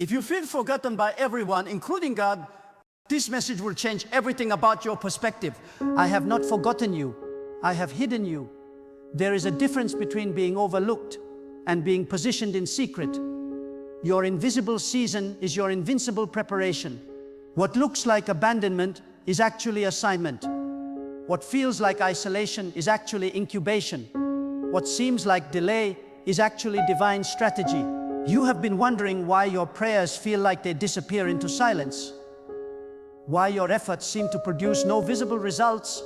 If you feel forgotten by everyone, including God, this message will change everything about your perspective. I have not forgotten you. I have hidden you. There is a difference between being overlooked and being positioned in secret. Your invisible season is your invincible preparation. What looks like abandonment is actually assignment. What feels like isolation is actually incubation. What seems like delay is actually divine strategy. You have been wondering why your prayers feel like they disappear into silence. Why your efforts seem to produce no visible results.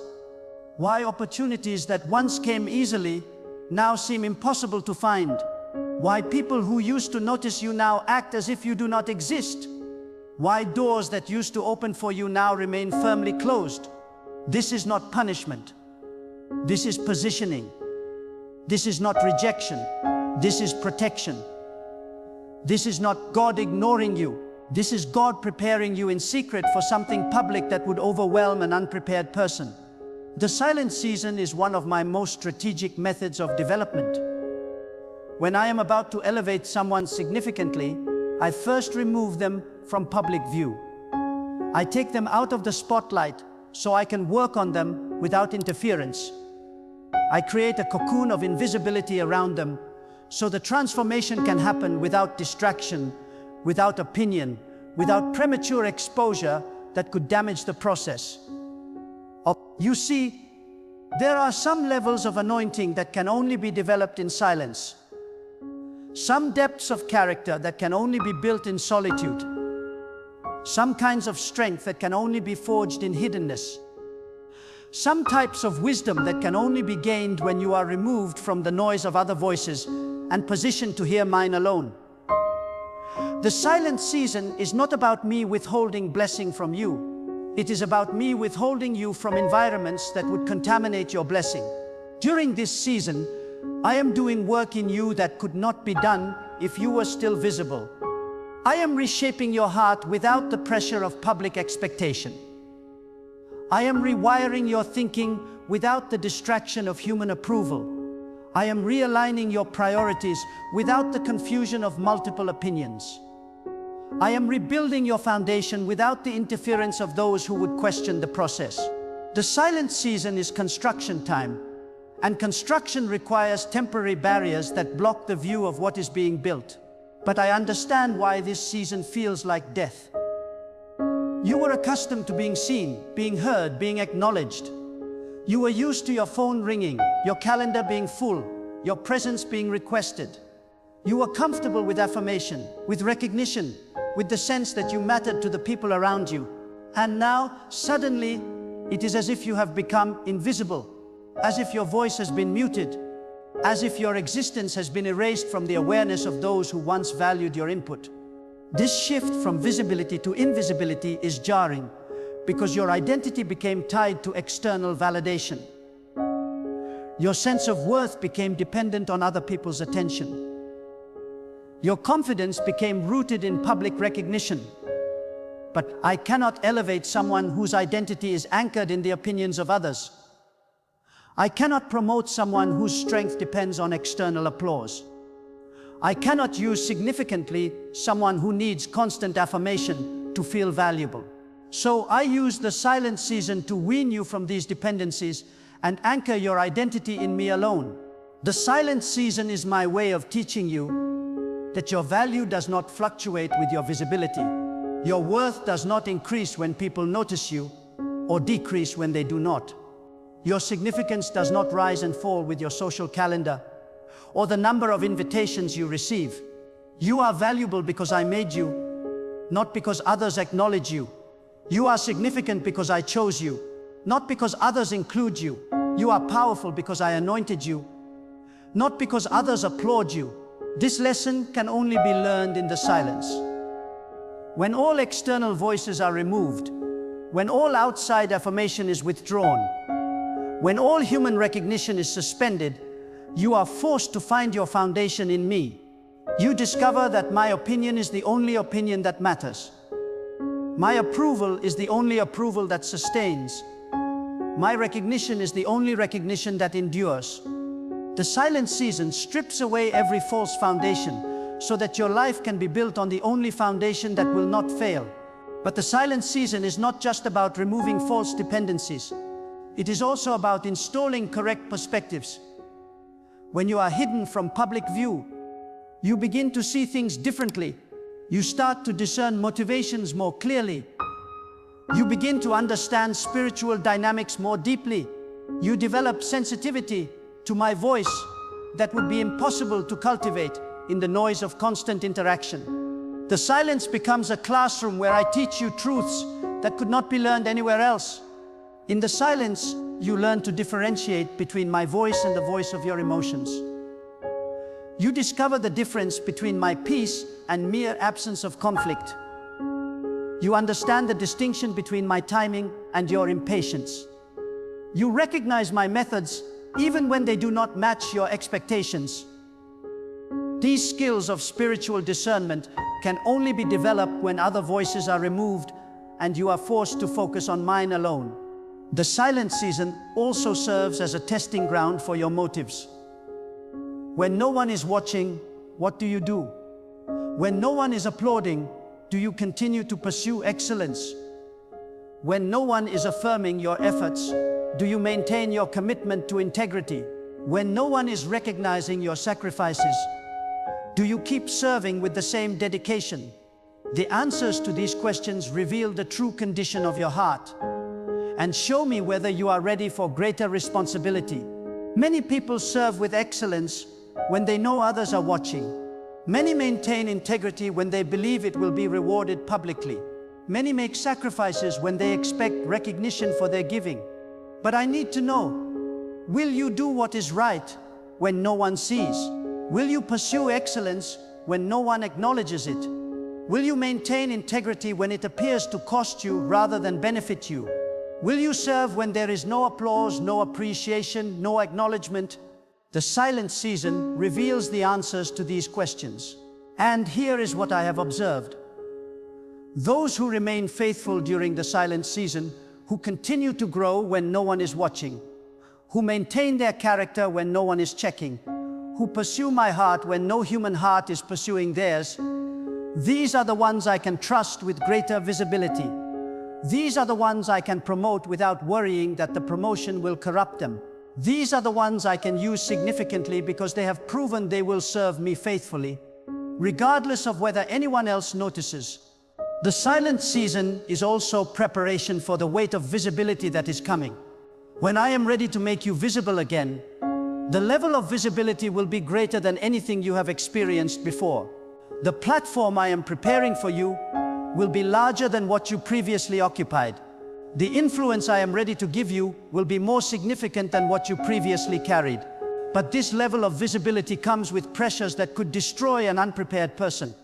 Why opportunities that once came easily now seem impossible to find. Why people who used to notice you now act as if you do not exist. Why doors that used to open for you now remain firmly closed. This is not punishment. This is positioning. This is not rejection. This is protection. This is not God ignoring you. This is God preparing you in secret for something public that would overwhelm an unprepared person. The silent season is one of my most strategic methods of development. When I am about to elevate someone significantly, I first remove them from public view. I take them out of the spotlight so I can work on them without interference. I create a cocoon of invisibility around them so the transformation can happen without distraction, without opinion, without premature exposure that could damage the process. You see, there are some levels of anointing that can only be developed in silence. Some depths of character that can only be built in solitude. Some kinds of strength that can only be forged in hiddenness. Some types of wisdom that can only be gained when you are removed from the noise of other voices and positioned to hear mine alone. The silent season is not about me withholding blessing from you. It is about me withholding you from environments that would contaminate your blessing. During this season, I am doing work in you that could not be done if you were still visible. I am reshaping your heart without the pressure of public expectation. I am rewiring your thinking without the distraction of human approval. I am realigning your priorities without the confusion of multiple opinions. I am rebuilding your foundation without the interference of those who would question the process. The silent season is construction time, and construction requires temporary barriers that block the view of what is being built. But I understand why this season feels like death. You were accustomed to being seen, being heard, being acknowledged. You were used to your phone ringing, your calendar being full, your presence being requested. You were comfortable with affirmation, with recognition, with the sense that you mattered to the people around you. And now, suddenly, it is as if you have become invisible, as if your voice has been muted, as if your existence has been erased from the awareness of those who once valued your input. This shift from visibility to invisibility is jarring because your identity became tied to external validation. Your sense of worth became dependent on other people's attention. Your confidence became rooted in public recognition. But I cannot elevate someone whose identity is anchored in the opinions of others. I cannot promote someone whose strength depends on external applause. I cannot use significantly someone who needs constant affirmation to feel valuable. So I use the silent season to wean you from these dependencies and anchor your identity in me alone. The silent season is my way of teaching you that your value does not fluctuate with your visibility. Your worth does not increase when people notice you or decrease when they do not. Your significance does not rise and fall with your social calendar or the number of invitations you receive. You are valuable because I made you, not because others acknowledge you. You are significant because I chose you, not because others include you. You are powerful because I anointed you, not because others applaud you. This lesson can only be learned in the silence. When all external voices are removed, when all outside affirmation is withdrawn, when all human recognition is suspended, you are forced to find your foundation in me. You discover that my opinion is the only opinion that matters. My approval is the only approval that sustains. My recognition is the only recognition that endures. The silent season strips away every false foundation, so that your life can be built on the only foundation that will not fail. But the silent season is not just about removing false dependencies. It is also about installing correct perspectives. When you are hidden from public view, you begin to see things differently. You start to discern motivations more clearly. You begin to understand spiritual dynamics more deeply. You develop sensitivity to my voice that would be impossible to cultivate in the noise of constant interaction. The silence becomes a classroom where I teach you truths that could not be learned anywhere else. In the silence, you learn to differentiate between my voice and the voice of your emotions. You discover the difference between my peace and mere absence of conflict. You understand the distinction between my timing and your impatience. You recognize my methods even when they do not match your expectations. These skills of spiritual discernment can only be developed when other voices are removed and you are forced to focus on mine alone. The silent season also serves as a testing ground for your motives. When no one is watching, what do you do? When no one is applauding, do you continue to pursue excellence? When no one is affirming your efforts, do you maintain your commitment to integrity? When no one is recognizing your sacrifices, do you keep serving with the same dedication? The answers to these questions reveal the true condition of your heart and show me whether you are ready for greater responsibility. Many people serve with excellence when they know others are watching. Many maintain integrity when they believe it will be rewarded publicly. Many make sacrifices when they expect recognition for their giving. But I need to know, will you do what is right when no one sees? Will you pursue excellence when no one acknowledges it? Will you maintain integrity when it appears to cost you rather than benefit you? Will you serve when there is no applause, no appreciation, no acknowledgement? The silent season reveals the answers to these questions. And here is what I have observed. Those who remain faithful during the silent season, who continue to grow when no one is watching, who maintain their character when no one is checking, who pursue my heart when no human heart is pursuing theirs, these are the ones I can trust with greater visibility. These are the ones I can promote without worrying that the promotion will corrupt them. These are the ones I can use significantly because they have proven they will serve me faithfully, regardless of whether anyone else notices. The silent season is also preparation for the weight of visibility that is coming. When I am ready to make you visible again, the level of visibility will be greater than anything you have experienced before. The platform I am preparing for you will be larger than what you previously occupied. The influence I am ready to give you will be more significant than what you previously carried. But this level of visibility comes with pressures that could destroy an unprepared person.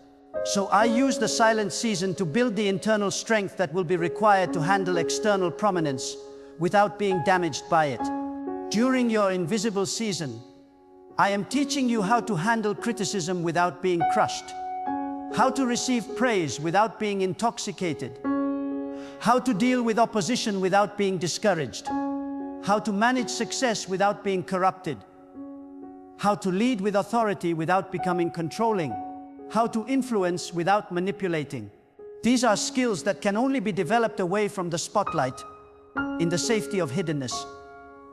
So I use the silent season to build the internal strength that will be required to handle external prominence without being damaged by it. During your invisible season, I am teaching you how to handle criticism without being crushed, how to receive praise without being intoxicated, how to deal with opposition without being discouraged, how to manage success without being corrupted, how to lead with authority without becoming controlling, how to influence without manipulating. These are skills that can only be developed away from the spotlight, in the safety of hiddenness,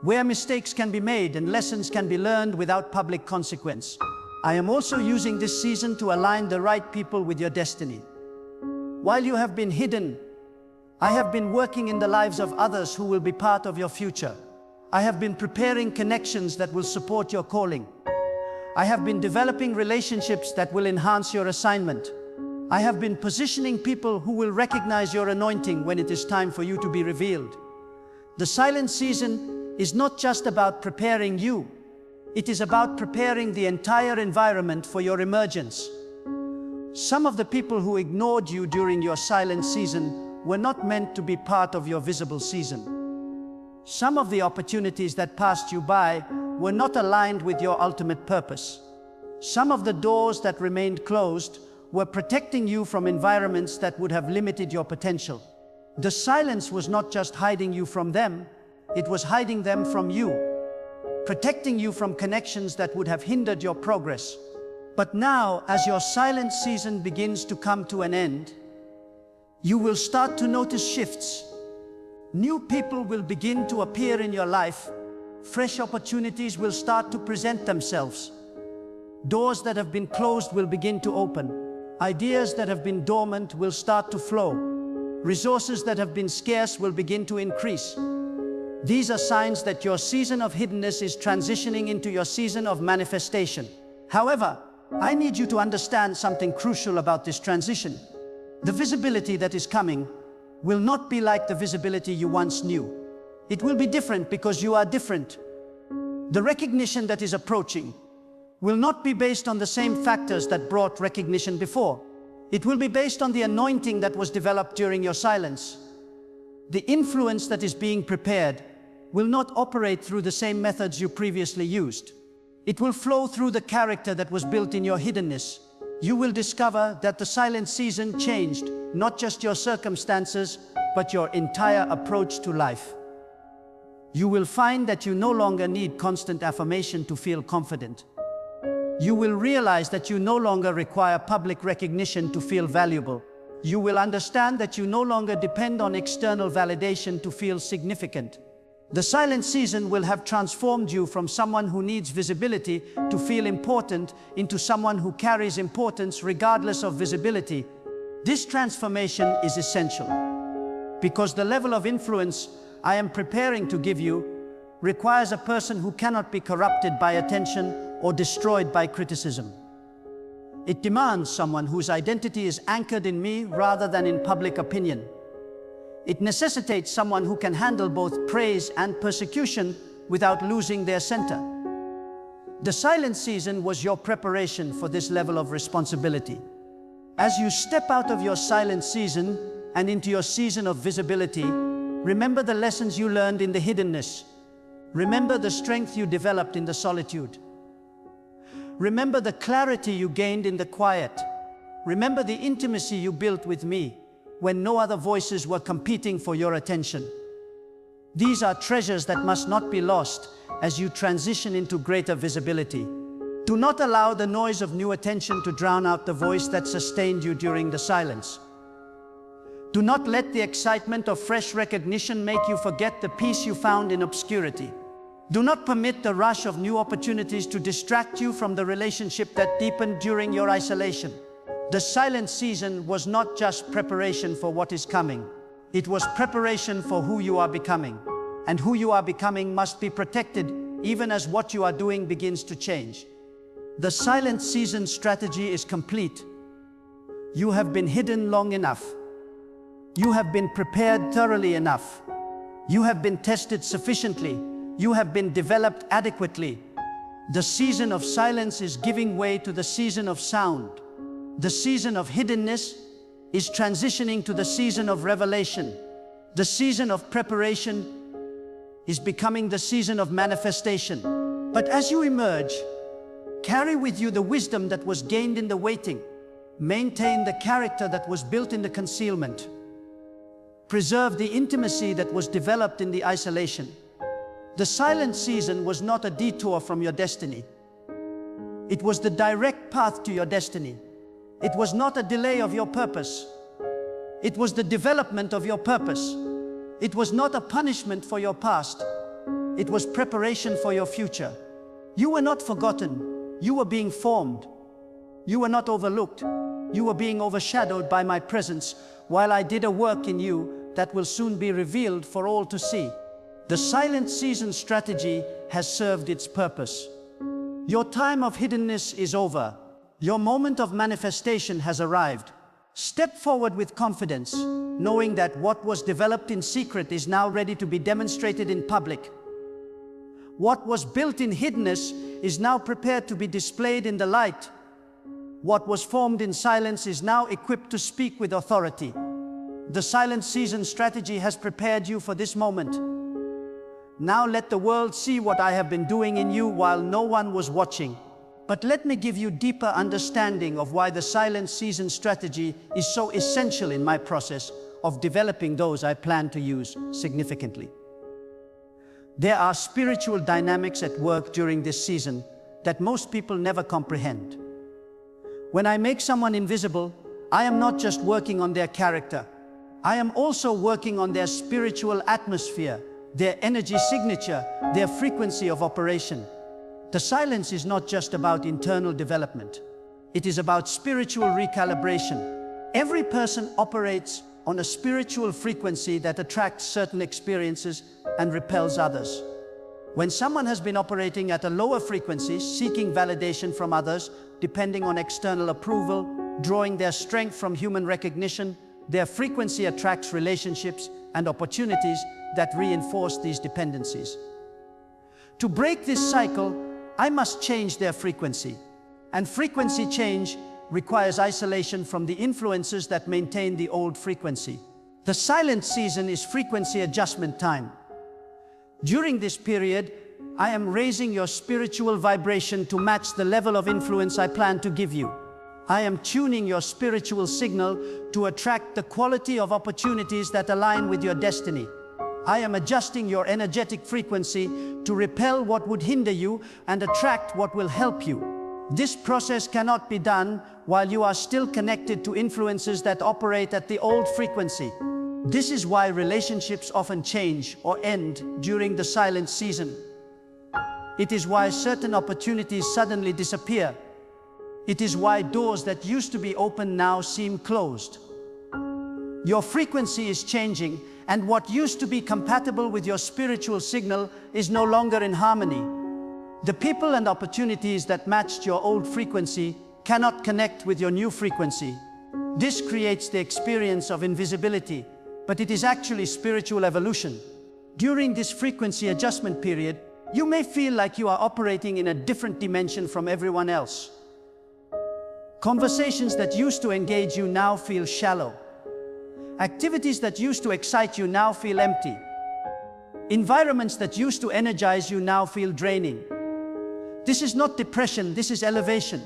where mistakes can be made and lessons can be learned without public consequence. I am also using this season to align the right people with your destiny. While you have been hidden, I have been working in the lives of others who will be part of your future. I have been preparing connections that will support your calling. I have been developing relationships that will enhance your assignment. I have been positioning people who will recognize your anointing when it is time for you to be revealed. The silent season is not just about preparing you. It is about preparing the entire environment for your emergence. Some of the people who ignored you during your silent season were not meant to be part of your visible season. Some of the opportunities that passed you by were not aligned with your ultimate purpose. Some of the doors that remained closed were protecting you from environments that would have limited your potential. The silence was not just hiding you from them, it was hiding them from you, protecting you from connections that would have hindered your progress. But now, as your silent season begins to come to an end, you will start to notice shifts. New people will begin to appear in your life. Fresh opportunities will start to present themselves. Doors that have been closed will begin to open. Ideas that have been dormant will start to flow. Resources that have been scarce will begin to increase. These are signs that your season of hiddenness is transitioning into your season of manifestation. However, I need you to understand something crucial about this transition. The visibility that is coming will not be like the visibility you once knew. It will be different because you are different. The recognition that is approaching will not be based on the same factors that brought recognition before. It will be based on the anointing that was developed during your silence. The influence that is being prepared will not operate through the same methods you previously used. It will flow through the character that was built in your hiddenness. You will discover that the silent season changed not just your circumstances, but your entire approach to life. You will find that you no longer need constant affirmation to feel confident. You will realize that you no longer require public recognition to feel valuable. You will understand that you no longer depend on external validation to feel significant. The silent season will have transformed you from someone who needs visibility to feel important into someone who carries importance regardless of visibility. This transformation is essential because the level of influence I am preparing to give you requires a person who cannot be corrupted by attention or destroyed by criticism. It demands someone whose identity is anchored in me rather than in public opinion. It necessitates someone who can handle both praise and persecution without losing their center. The silent season was your preparation for this level of responsibility. As you step out of your silent season and into your season of visibility, remember the lessons you learned in the hiddenness. Remember the strength you developed in the solitude. Remember the clarity you gained in the quiet. Remember the intimacy you built with me when no other voices were competing for your attention. These are treasures that must not be lost as you transition into greater visibility. Do not allow the noise of new attention to drown out the voice that sustained you during the silence. Do not let the excitement of fresh recognition make you forget the peace you found in obscurity. Do not permit the rush of new opportunities to distract you from the relationship that deepened during your isolation. The silent season was not just preparation for what is coming. It was preparation for who you are becoming. And who you are becoming must be protected even as what you are doing begins to change. The silent season strategy is complete. You have been hidden long enough. You have been prepared thoroughly enough. You have been tested sufficiently. You have been developed adequately. The season of silence is giving way to the season of sound. The season of hiddenness is transitioning to the season of revelation. The season of preparation is becoming the season of manifestation. But as you emerge, carry with you the wisdom that was gained in the waiting. Maintain the character that was built in the concealment. Preserve the intimacy that was developed in the isolation. The silent season was not a detour from your destiny. It was the direct path to your destiny. It was not a delay of your purpose. It was the development of your purpose. It was not a punishment for your past. It was preparation for your future. You were not forgotten. You were being formed. You were not overlooked. You were being overshadowed by my presence while I did a work in you that will soon be revealed for all to see. The silent season strategy has served its purpose. Your time of hiddenness is over. Your moment of manifestation has arrived. Step forward with confidence, knowing that what was developed in secret is now ready to be demonstrated in public. What was built in hiddenness is now prepared to be displayed in the light. What was formed in silence is now equipped to speak with authority. The silent season strategy has prepared you for this moment. Now let the world see what I have been doing in you while no one was watching. But let me give you deeper understanding of why the silent season strategy is so essential in my process of developing those I plan to use significantly. There are spiritual dynamics at work during this season that most people never comprehend. When I make someone invisible, I am not just working on their character. I am also working on their spiritual atmosphere, their energy signature, their frequency of operation. The silence is not just about internal development. It is about spiritual recalibration. Every person operates on a spiritual frequency that attracts certain experiences and repels others. When someone has been operating at a lower frequency, seeking validation from others, depending on external approval, drawing their strength from human recognition, their frequency attracts relationships and opportunities that reinforce these dependencies. To break this cycle, I must change their frequency. And frequency change requires isolation from the influences that maintain the old frequency. The silent season is frequency adjustment time. During this period, I am raising your spiritual vibration to match the level of influence I plan to give you. I am tuning your spiritual signal to attract the quality of opportunities that align with your destiny. I am adjusting your energetic frequency to repel what would hinder you and attract what will help you. This process cannot be done while you are still connected to influences that operate at the old frequency. This is why relationships often change or end during the silent season. It is why certain opportunities suddenly disappear. It is why doors that used to be open now seem closed. Your frequency is changing, and what used to be compatible with your spiritual signal is no longer in harmony. The people and opportunities that matched your old frequency cannot connect with your new frequency. This creates the experience of invisibility, but it is actually spiritual evolution. During this frequency adjustment period, you may feel like you are operating in a different dimension from everyone else. Conversations that used to engage you now feel shallow. Activities that used to excite you now feel empty. Environments that used to energize you now feel draining. This is not depression, this is elevation.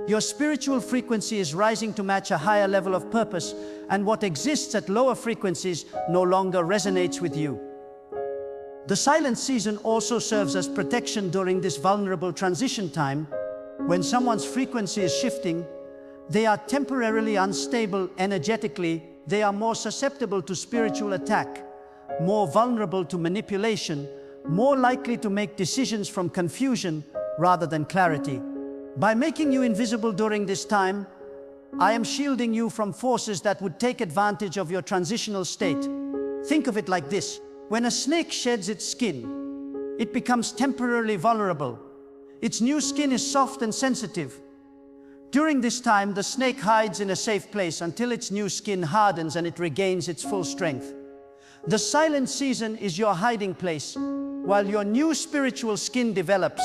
Your spiritual frequency is rising to match a higher level of purpose, and what exists at lower frequencies no longer resonates with you. The silent season also serves as protection during this vulnerable transition time. When someone's frequency is shifting, they are temporarily unstable energetically, they are more susceptible to spiritual attack, more vulnerable to manipulation, more likely to make decisions from confusion rather than clarity. By making you invisible during this time, I am shielding you from forces that would take advantage of your transitional state. Think of it like this. When a snake sheds its skin, it becomes temporarily vulnerable. Its new skin is soft and sensitive. During this time, the snake hides in a safe place until its new skin hardens and it regains its full strength. The silent season is your hiding place, while your new spiritual skin develops.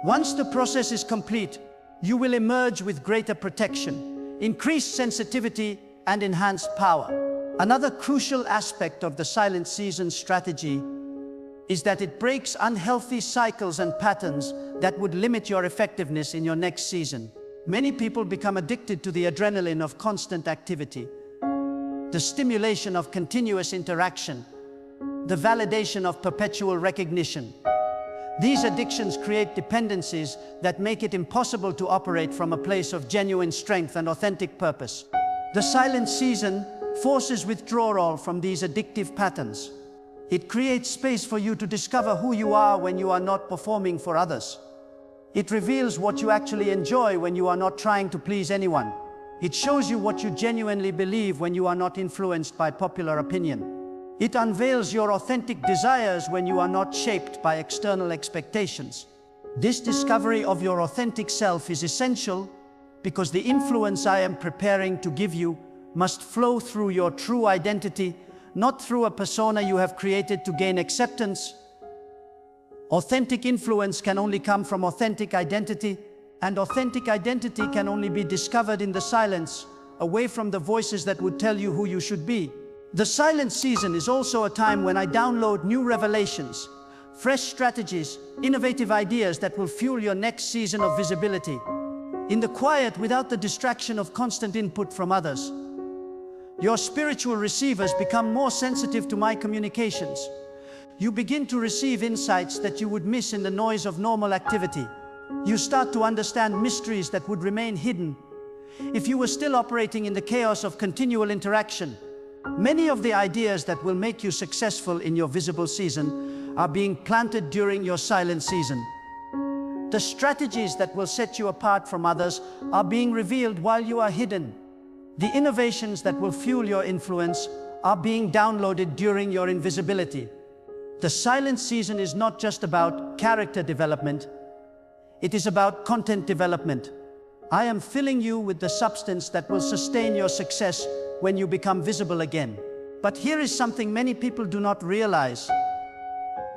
Once the process is complete, you will emerge with greater protection, increased sensitivity, and enhanced power. Another crucial aspect of the silent season strategy is that it breaks unhealthy cycles and patterns that would limit your effectiveness in your next season. Many people become addicted to the adrenaline of constant activity, the stimulation of continuous interaction, the validation of perpetual recognition. These addictions create dependencies that make it impossible to operate from a place of genuine strength and authentic purpose. The silent season forces withdrawal from these addictive patterns. It creates space for you to discover who you are when you are not performing for others. It reveals what you actually enjoy when you are not trying to please anyone. It shows you what you genuinely believe when you are not influenced by popular opinion. It unveils your authentic desires when you are not shaped by external expectations. This discovery of your authentic self is essential because the influence I am preparing to give you must flow through your true identity, not through a persona you have created to gain acceptance. Authentic influence can only come from authentic identity, and authentic identity can only be discovered in the silence, away from the voices that would tell you who you should be. The silent season is also a time when I download new revelations, fresh strategies, innovative ideas that will fuel your next season of visibility. In the quiet, without the distraction of constant input from others, your spiritual receivers become more sensitive to my communications. You begin to receive insights that you would miss in the noise of normal activity. You start to understand mysteries that would remain hidden if you were still operating in the chaos of continual interaction. Many of the ideas that will make you successful in your visible season are being planted during your silent season. The strategies that will set you apart from others are being revealed while you are hidden. The innovations that will fuel your influence are being downloaded during your invisibility. The silent season is not just about character development, it is about content development. I am filling you with the substance that will sustain your success when you become visible again. But here is something many people do not realize.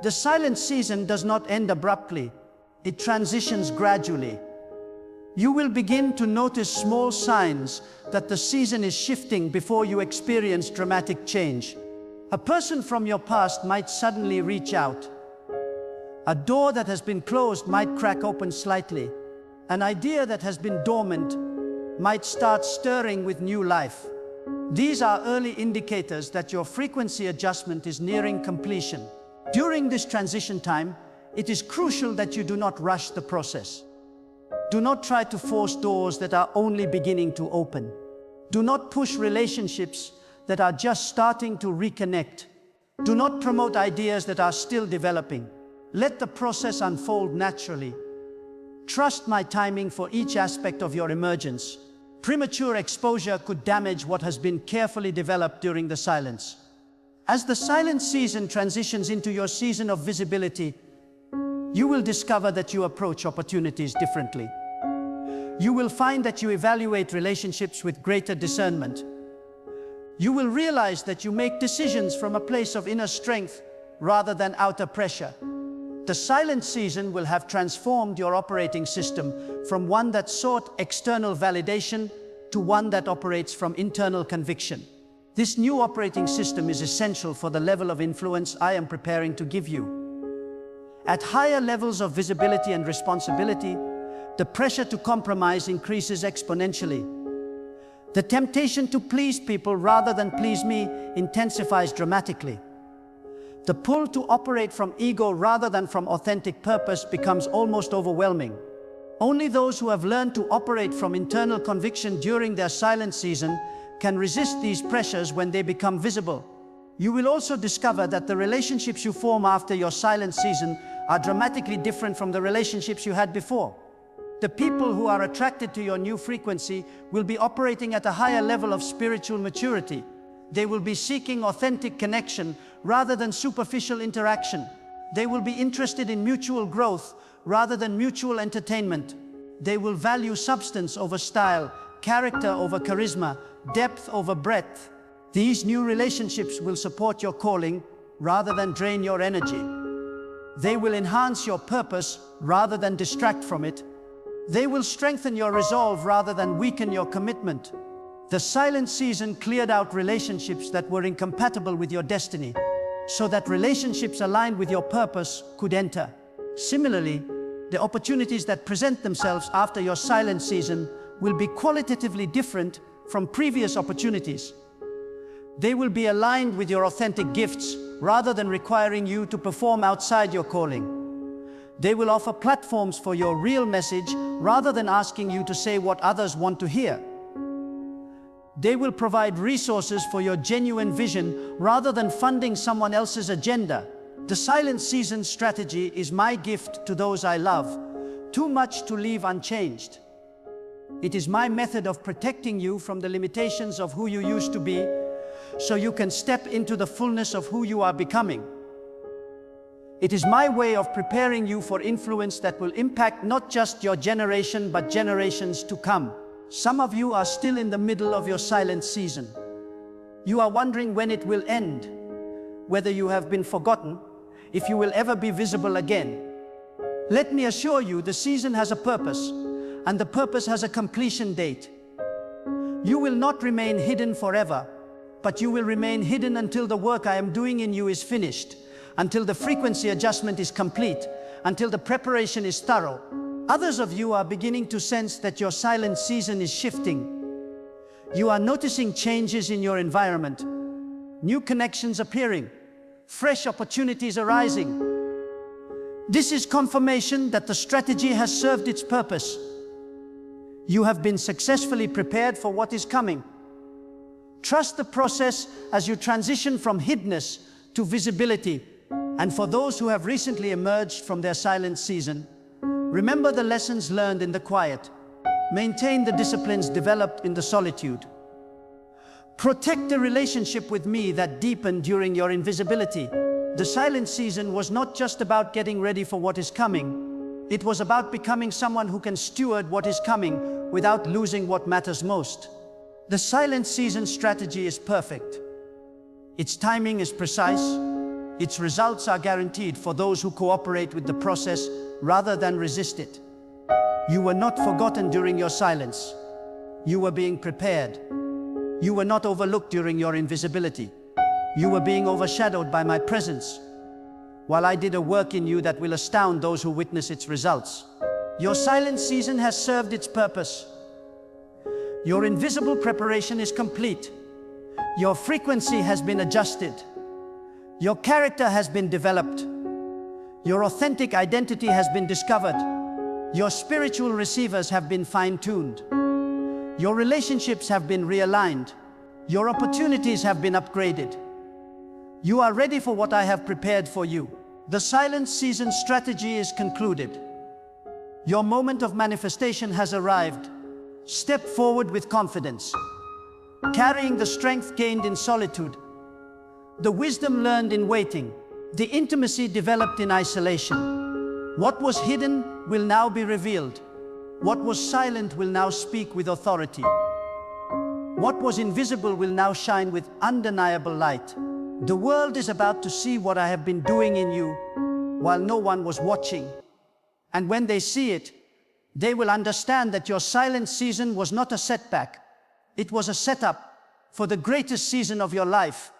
The silent season does not end abruptly. It transitions gradually. You will begin to notice small signs that the season is shifting before you experience dramatic change. A person from your past might suddenly reach out. A door that has been closed might crack open slightly. An idea that has been dormant might start stirring with new life. These are early indicators that your frequency adjustment is nearing completion. During this transition time, it is crucial that you do not rush the process. Do not try to force doors that are only beginning to open. Do not push relationships that are just starting to reconnect. Do not promote ideas that are still developing. Let the process unfold naturally. Trust my timing for each aspect of your emergence. Premature exposure could damage what has been carefully developed during the silence. As the silent season transitions into your season of visibility, you will discover that you approach opportunities differently. You will find that you evaluate relationships with greater discernment. You will realize that you make decisions from a place of inner strength rather than outer pressure. The silent season will have transformed your operating system from one that sought external validation to one that operates from internal conviction. This new operating system is essential for the level of influence I am preparing to give you. At higher levels of visibility and responsibility, the pressure to compromise increases exponentially. The temptation to please people rather than please me intensifies dramatically. The pull to operate from ego rather than from authentic purpose becomes almost overwhelming. Only those who have learned to operate from internal conviction during their silent season can resist these pressures when they become visible. You will also discover that the relationships you form after your silent season are dramatically different from the relationships you had before. The people who are attracted to your new frequency will be operating at a higher level of spiritual maturity. They will be seeking authentic connection rather than superficial interaction. They will be interested in mutual growth rather than mutual entertainment. They will value substance over style, character over charisma, depth over breadth. These new relationships will support your calling rather than drain your energy. They will enhance your purpose rather than distract from it. They will strengthen your resolve rather than weaken your commitment. The silent season cleared out relationships that were incompatible with your destiny, so that relationships aligned with your purpose could enter. Similarly, the opportunities that present themselves after your silent season will be qualitatively different from previous opportunities. They will be aligned with your authentic gifts rather than requiring you to perform outside your calling. They will offer platforms for your real message rather than asking you to say what others want to hear. They will provide resources for your genuine vision rather than funding someone else's agenda. The silent season strategy is my gift to those I love, too much to leave unchanged. It is my method of protecting you from the limitations of who you used to be, so you can step into the fullness of who you are becoming. It is my way of preparing you for influence that will impact not just your generation, but generations to come. Some of you are still in the middle of your silent season. You are wondering when it will end, whether you have been forgotten, if you will ever be visible again. Let me assure you, the season has a purpose, and the purpose has a completion date. You will not remain hidden forever, but you will remain hidden until the work I am doing in you is finished, until the frequency adjustment is complete, until the preparation is thorough. Others of you are beginning to sense that your silent season is shifting. You are noticing changes in your environment, new connections appearing, fresh opportunities arising. This is confirmation that the strategy has served its purpose. You have been successfully prepared for what is coming. Trust the process as you transition from hiddenness to visibility. And for those who have recently emerged from their silent season, remember the lessons learned in the quiet. Maintain the disciplines developed in the solitude. Protect the relationship with me that deepened during your invisibility. The silent season was not just about getting ready for what is coming. It was about becoming someone who can steward what is coming without losing what matters most. The silent season strategy is perfect. Its timing is precise. Its results are guaranteed for those who cooperate with the process rather than resist it. You were not forgotten during your silence. You were being prepared. You were not overlooked during your invisibility. You were being overshadowed by my presence, while I did a work in you that will astound those who witness its results. Your silent season has served its purpose. Your invisible preparation is complete. Your frequency has been adjusted. Your character has been developed. Your authentic identity has been discovered. Your spiritual receivers have been fine-tuned. Your relationships have been realigned. Your opportunities have been upgraded. You are ready for what I have prepared for you. The silent season strategy is concluded. Your moment of manifestation has arrived. Step forward with confidence, carrying the strength gained in solitude, the wisdom learned in waiting, the intimacy developed in isolation. What was hidden will now be revealed. What was silent will now speak with authority. What was invisible will now shine with undeniable light. The world is about to see what I have been doing in you while no one was watching. And when they see it, they will understand that your silent season was not a setback. It was a setup for the greatest season of your life.